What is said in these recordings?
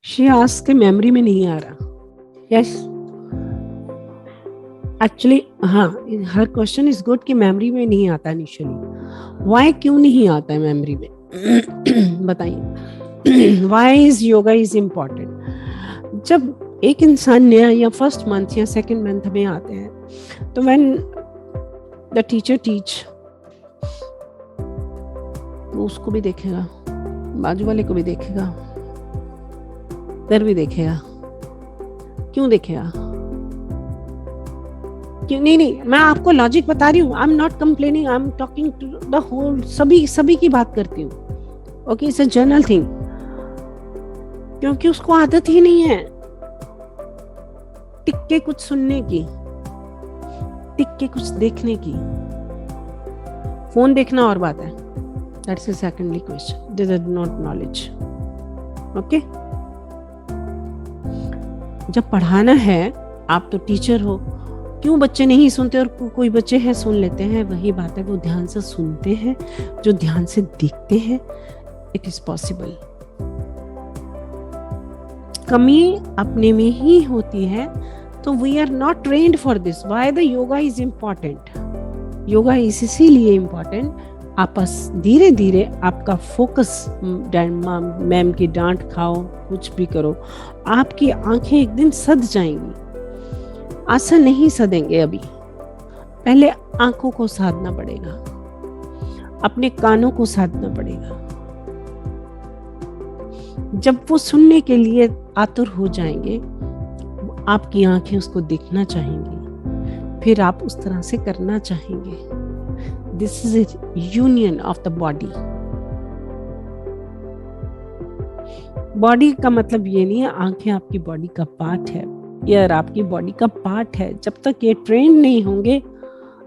She asked के memory में नहीं आ रहा. यस, एक्चुअली हाँ, हर क्वेश्चन इज गुड कि मेमोरी में नहीं आता इनिशियली. वाई क्यों नहीं आता है मेमोरी में? बताइए. Why is yoga is important? जब एक इंसान नया या फर्स्ट मंथ या सेकंड मंथ में आते हैं तो व्हेन द टीचर टीच, वो उसको भी देखेगा, बाजू वाले को भी देखेगा, इधर भी देखेगा. क्यों देखेगा? क्यों? नहीं, मैं आपको लॉजिक बता रही हूँ. I am not complaining, I am talking to the whole, सभी की बात करती हूँ. Okay, it's a general thing. क्योंकि उसको आदत ही नहीं है टिक के कुछ सुनने की, टिक के कुछ देखने की. फोन देखना और बात है, that's a secondary question. This is not knowledge. Okay, जब पढ़ाना है, आप तो टीचर हो, क्यों बच्चे नहीं सुनते और कोई बच्चे हैं सुन लेते हैं? वही बात है, वो ध्यान से सुनते हैं, जो ध्यान से देखते हैं. It is possible. कमी अपने में ही होती है. तो we are not trained for this. Why the yoga is important? Yoga इसीलिए इम्पॉर्टेंट, आपस धीरे धीरे आपका फोकस, मैम की डांट खाओ, कुछ भी करो, आपकी आंखें एक दिन सद जाएंगी. आसन नहीं सदेंगे अभी, पहले आंखों को साधना पड़ेगा, अपने कानों को साधना पड़ेगा. जब वो सुनने के लिए आतुर हो जाएंगे, आपकी आंखें उसको देखना चाहेंगी, फिर आप उस तरह से करना चाहेंगे. This is A union of the body. Body का मतलब ये नहीं है आंखें आपकी बॉडी का पार्ट है, ईयर आपकी बॉडी का पार्ट है. जब तक ये ट्रेन नहीं होंगे,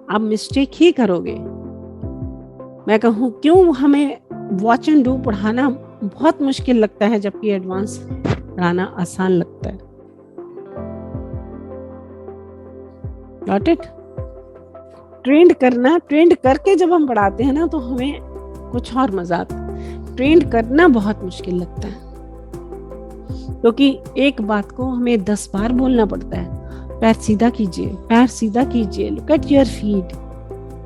आप मिस्टेक ही करोगे. मैं कहूँ क्यों हमें वॉच एंड डू पढ़ाना बहुत मुश्किल लगता है, जबकि एडवांस पढ़ाना आसान लगता है. Got it? ट्रेंड करना, ट्रेंड करके जब हम पढ़ाते हैं ना, तो हमें कुछ और मजा आता है. ट्रेंड करना बहुत मुश्किल लगता है, क्योंकि एक बात को हमें 10 बार बोलना पड़ता है. पैर सीधा कीजिए, पैर सीधा कीजिए, लुक एट योर फीट.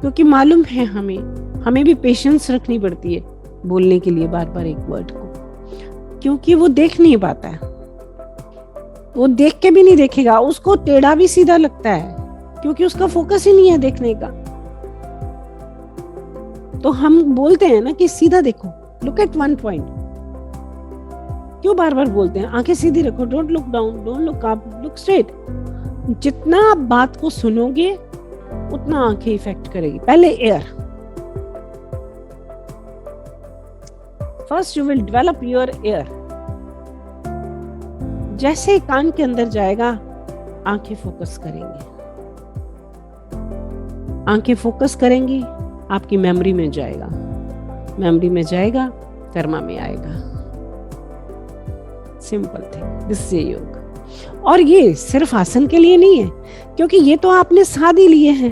क्योंकि मालूम है हमें भी पेशेंस रखनी पड़ती है बोलने के लिए बार बार एक वर्ड को, क्योंकि वो देख नहीं पाता है. वो देख के भी नहीं देखेगा, उसको टेढ़ा भी सीधा लगता है, क्योंकि उसका फोकस ही नहीं है देखने का. तो हम बोलते हैं ना कि सीधा देखो, लुक एट वन पॉइंट. क्यों बार बार बोलते हैं आंखें सीधी रखो, don't look down, don't look up, look straight. जितना आप बात को सुनोगे उतना आंखें इफेक्ट करेगी. पहले air, first you will develop your air. जैसे कान के अंदर जाएगा, आंखें फोकस करेंगी, आंखें फोकस करेंगी, आपकी मेमोरी में जाएगा, मेमोरी में जाएगा, कर्मा में आएगा. सिंपल थिंग, दिस इज योग. और ये सिर्फ आसन के लिए नहीं है, क्योंकि ये तो आपने साध ही लिए हैं.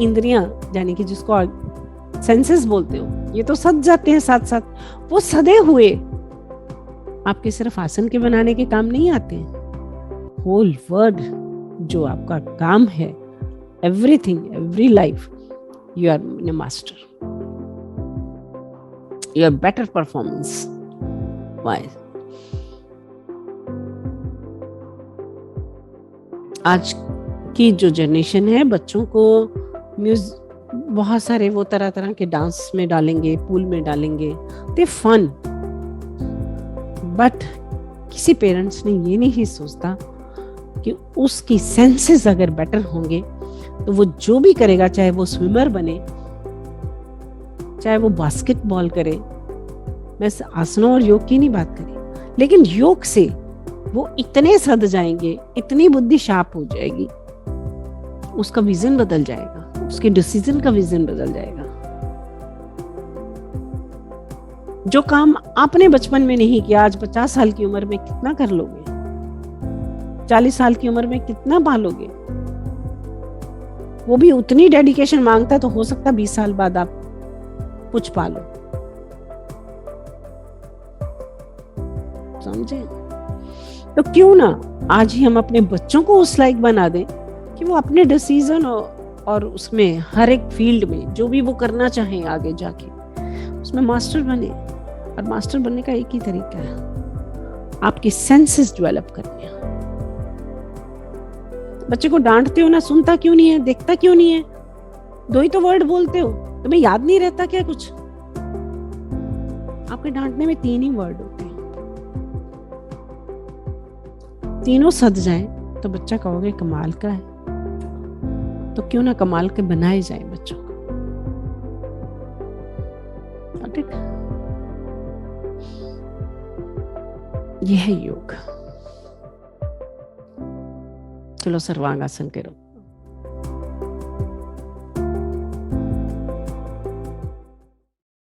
इंद्रियां, यानी कि जिसको सेंसेस बोलते हो, ये तो सद जाते हैं साथ साथ. वो सदे हुए आपके सिर्फ आसन के बनाने के काम नहीं आते हैं. होल वर्ड जो आपका काम है, everything, every life, you are a master. You are better performance. Why? आज की जो जनरेशन है, बच्चों को बहुत सारे वो तरह तरह के डांस में डालेंगे, पूल में डालेंगे, दे फन. बट किसी पेरेंट्स ने ये नहीं सोचता कि उसकी सेंसेस अगर बेटर होंगे तो वो जो भी करेगा, चाहे वो स्विमर बने, चाहे वो बास्केटबॉल करे. मैं आसनों और योग की नहीं बात करी, लेकिन योग से वो इतने सद जाएंगे, इतनी बुद्धि शार्प हो जाएगी, उसका विजन बदल जाएगा, उसके डिसीजन का विजन बदल जाएगा. जो काम आपने बचपन में नहीं किया, आज 50 साल की उम्र में कितना कर लोगे? 40 साल की उम्र में कितना पालोगे? वो भी उतनी डेडिकेशन मांगता है, तो हो सकता है 20 साल बाद आप कुछ पालो. समझे? तो क्यों ना आज ही हम अपने बच्चों को उस लायक बना दें कि वो अपने डिसीजन और उसमें हर एक फील्ड में जो भी वो करना चाहें आगे जाके उसमें मास्टर बने। और मास्टर बनने का एक ही तरीका है, आपके सेंसेस डेवलप करने हैं। बच्चे को डांटते हो ना, सुनता क्यों नहीं है, देखता क्यों नहीं है? 2 ही तो वर्ड बोलते हो, तुम्हें याद नहीं रहता क्या कुछ? आपके डांटने में 3 ही वर्ड होते हैं, तीनों सद जाए तो बच्चा कहोगे कमाल का है। तो क्यों ना कमाल के बनाए जाए बच्चों को। ठीक, यह है योग। चलो सर्वांग आसन करो।